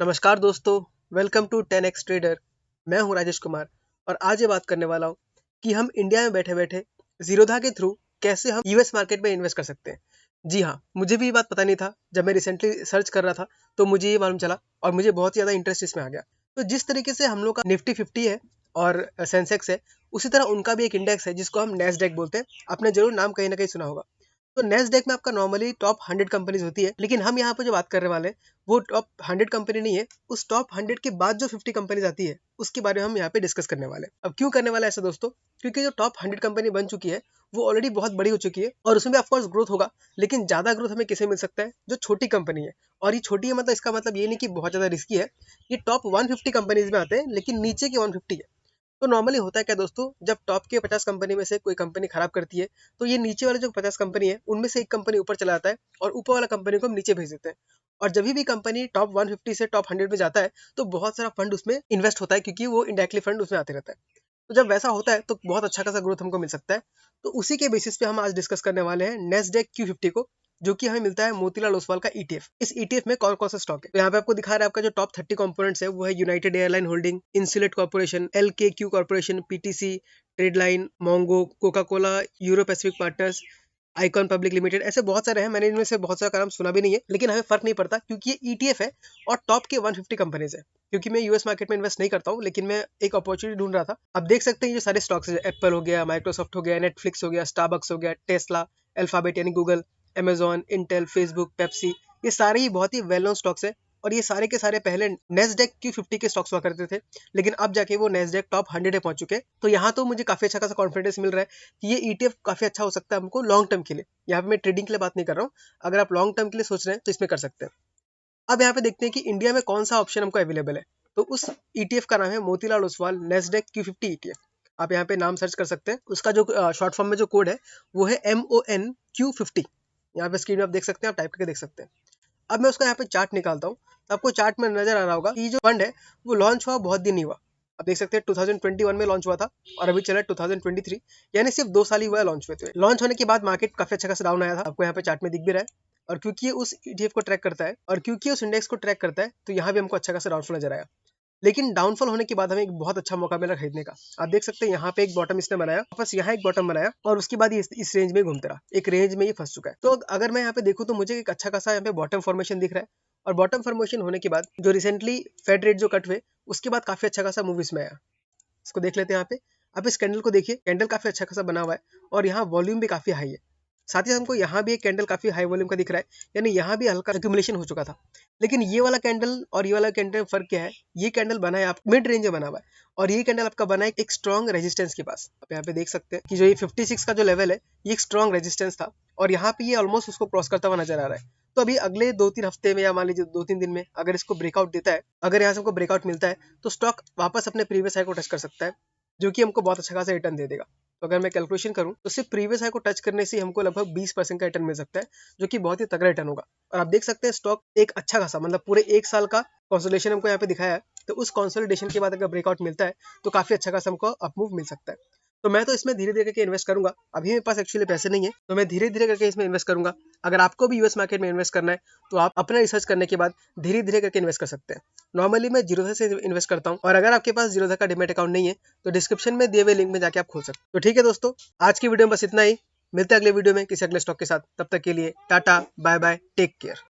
नमस्कार दोस्तों, welcome to 10x trader. मैं हूं राजेश कुमार और आज ये बात करने वाला हूं कि हम इंडिया में बैठे-बैठे ज़ीरोधा के थ्रू कैसे हम यूएस मार्केट में इन्वेस्ट कर सकते हैं। जी हाँ, मुझे भी ये बात पता नहीं था। जब मैं रिसेंटली सर्च कर रहा था तो मुझे ये मालूम चला और मुझे बहुत ही ज़्यादा इंटरेस्ट इसमें आ गया। तो जिस तरीके से हम लोग का निफ्टी 50 है और सेंसेक्स है, उसी तरह उनका भी एक इंडेक्स है जिसको हम नैस्डैक बोलते हैं। आपने ज़रूर नाम कहीं न कहीं सुना होगा। तो नैस्डैक में आपका नॉर्मली टॉप 100 कंपनीज होती है, लेकिन हम यहाँ पे जो बात करने वाले हैं वो टॉप 100 कंपनी नहीं है। उस टॉप 100 के बाद जो 50 कंपनीज आती है उसके बारे में हम यहाँ पे डिस्कस करने वाले हैं। अब क्यों करने वाला है ऐसा दोस्तों? क्योंकि जो टॉप 100 कंपनी बन चुकी है वो ऑलरेडी बहुत बड़ी हो चुकी है और उसमें भी ऑफकोर्स ग्रोथ होगा, लेकिन ज्यादा ग्रोथ हमें किसे मिल सकता है? जो छोटी कंपनी है। और ये छोटी है मतलब इसका मतलब ये नहीं कि बहुत ज्यादा रिस्की है। ये टॉप 150 कंपनीज में आते हैं, लेकिन नीचे की 150 है। तो नॉर्मली होता है क्या दोस्तों, जब टॉप के 50 कंपनी में से कोई कंपनी खराब करती है तो ये नीचे वाले जो 50 कंपनी है उनमें से एक कंपनी ऊपर चला जाता है और ऊपर वाला कंपनी को हम नीचे भेज देते हैं। और जब भी कंपनी टॉप 150 से टॉप 100 में जाता है तो बहुत सारा फंड उसमें इन्वेस्ट होता है, क्योंकि वो इंडायरेक्टली फंड उसमें आते रहता है। तो जब वैसा होता है तो बहुत अच्छा खासा ग्रोथ हमको मिल सकता है। तो उसी के बेसिस पे हम आज डिस्कस करने वाले हैं नेस्डेक Q50 को, जो कि हमें मिलता है मोतीलाल ओसवाल का ETF। इस ETF में कौन कौन सा स्टॉक है तो यहाँ पे आपको दिखा रहा है। आपका जो टॉप 30 कंपोनेंट्स है वो है United Airline Holding, Insulet Corporation, LKQ Corporation, PTC, Tradeline, Mongo, Coca Cola, Euro Pacific Partners, Icon Public Limited. ऐसे बहुत सारे हैं, मैंने इनमें से बहुत सारा का नाम सुना भी नहीं है, लेकिन हमें फर्क नहीं पड़ता क्योंकि ये ETF है और टॉप के 150 कंपनीज है। क्योंकि मैं यूएस मार्केट में इन्वेस्ट नहीं करता हूँ, लेकिन मैं एक अपॉर्चुनिटी ढूंढ रहा था। अब देख सकते हैं ये सारे स्टॉक्स है, एप्पल हो गया, माइक्रोसॉफ्ट हो गया, नेटफ्लिक्स हो गया, स्टारबक्स हो गया, टेस्ला, अल्फाबेट यानी Google, Amazon, Intel, Facebook, Pepsi. ये सारे ही बहुत ही वेल नोन स्टॉक्स है और ये सारे के सारे पहले नेस्डेक Q50 के स्टॉक्स हुआ करते थे, लेकिन अब जाके वो नेस्डेक टॉप 100 पे पहुंच चुके हैं। तो यहाँ तो मुझे काफी अच्छा खासा कॉन्फिडेंस मिल रहा है कि ये ETF काफी अच्छा हो सकता है हमको लॉन्ग टर्म के लिए। यहाँ पे मैं ट्रेडिंग के लिए बात नहीं कर रहा हूँ। अगर आप लॉन्ग टर्म के लिए सोच रहे हैं तो इसमें कर सकते हैं। अब यहाँ पे देखते हैं कि इंडिया में कौन सा ऑप्शन हमको अवेलेबल है। तो उस ETF का नाम है Motilal Oswal Nasdaq Q50 ETF। आप यहाँ पे नाम सर्च कर सकते हैं। उसका जो शॉर्ट फॉर्म में जो कोड है वो है MONQ50। यहाँ पे स्क्रीन में आप देख सकते हैं, आप टाइप करके देख सकते हैं। अब मैं उसका यहाँ पे चार्ट निकालता हूँ तो आपको चार्ट में नजर आ रहा होगा कि जो फंड है वो लॉन्च हुआ बहुत दिन नहीं हुआ। आप देख सकते हैं 2021 में लॉन्च हुआ था और अभी चला है 2023, यानी सिर्फ 2 साल ही हुआ है लॉन्च हुए थे। लॉन्च होने के बाद मार्केट काफी अच्छा खासा डाउन आया था, आपको यहाँ पे चार्ट में दिख भी रहा है। और क्योंकि ये उस ETF को ट्रैक करता है और क्योंकि उस इंडेक्स को ट्रैक करता है तो यहाँ भी हमको अच्छा खासा डाउनफॉल नजर आया। लेकिन डाउनफॉल होने के बाद हमें एक बहुत अच्छा मौका मिला खरीदने का। आप देख सकते हैं यहाँ पे एक बॉटम इसने बनाया, वापस यहाँ एक बॉटम बनाया और उसके बाद ये इस रेंज में घूमता रहा, एक रेंज में ये फंस चुका है। तो अगर मैं यहाँ पे देखूँ तो मुझे एक अच्छा खासा यहाँ पे बॉटम फॉर्मेशन दिख रहा है। और बॉटम फॉर्मेशन होने के बाद जो रिसेंटली फेड रेट जो कट हुए उसके बाद काफी अच्छा खासा मूव इसमें आया। इसको देख लेते हैं यहाँ पे। आप इस कैंडल को देखिए, कैंडल काफी अच्छा खासा बना हुआ है और यहाँ वॉल्यूम भी काफी हाई है। साथ ही हमको यहाँ भी एक कैंडल काफी हाई वॉल्यूम का दिख रहा है, यानी यहाँ भी हल्का एक्यूमुलेशन हो चुका था। लेकिन ये वाला कैंडल और ये वाला कैंडल में फर्क क्या है? ये कैंडल बना है आप मिड रेंज में बना हुआ है और ये कैंडल आपका बना है एक स्ट्रॉन्ग रेजिस्टेंस के पास। आप यहाँ पे देख सकते हैं कि जो ये 56 का जो लेवल है ये एक स्ट्रॉन्ग रेजिस्टेंस था और यहाँ पे ये ऑलमोस्ट उसको क्रॉस करता हुआ नजर आ रहा है। तो अभी अगले 2-3 हफ्ते में या मान लीजिए 2-3 दिन में अगर इसको ब्रेकआउट देता है, अगर यहाँ से हमको ब्रेकआउट मिलता है तो स्टॉक वापस अपने प्रीवियस हाई को टच कर सकता है, जो कि हमको बहुत अच्छा खासा रिटर्न दे देगा। तो अगर मैं कैलकुलेशन करूं तो सिर्फ प्रीवियस हाई को टच करने से हमको लगभग 20% का रिटर्न मिल सकता है, जो कि बहुत ही तगड़ा रिटर्न होगा। और आप देख सकते हैं स्टॉक एक अच्छा खासा मतलब पूरे 1 साल का कंसोलिडेशन हमको यहाँ पे दिखाया है। तो उस कंसोलिडेशन के बाद अगर ब्रेकआउट मिलता है तो काफी अच्छा खासा हमको अपमूव मिल सकता है। तो मैं तो इसमें धीरे धीरे करके इन्वेस्ट करूंगा। अभी मेरे पास एक्चुअली पैसे नहीं है तो मैं धीरे धीरे करके इसमें इन्वेस्ट करूंगा। अगर आपको भी यूएस मार्केट में इन्वेस्ट करना है तो आप अपना रिसर्च करने के बाद धीरे धीरे करके इन्वेस्ट कर सकते हैं। नॉर्मली मैं जीरोधा से इन्वेस्ट करता हूँ और अगर आपके पास जीरोधा का डीमैट अकाउंट नहीं है तो डिस्क्रिप्शन में दिए हुए लिंक में जाके आप खोल सकते हैं। तो ठीक है दोस्तों, आज की वीडियो में बस इतना ही। मिलते हैं अगले वीडियो में किसी अगले स्टॉक के साथ। तब तक के लिए tata bye bye, take care.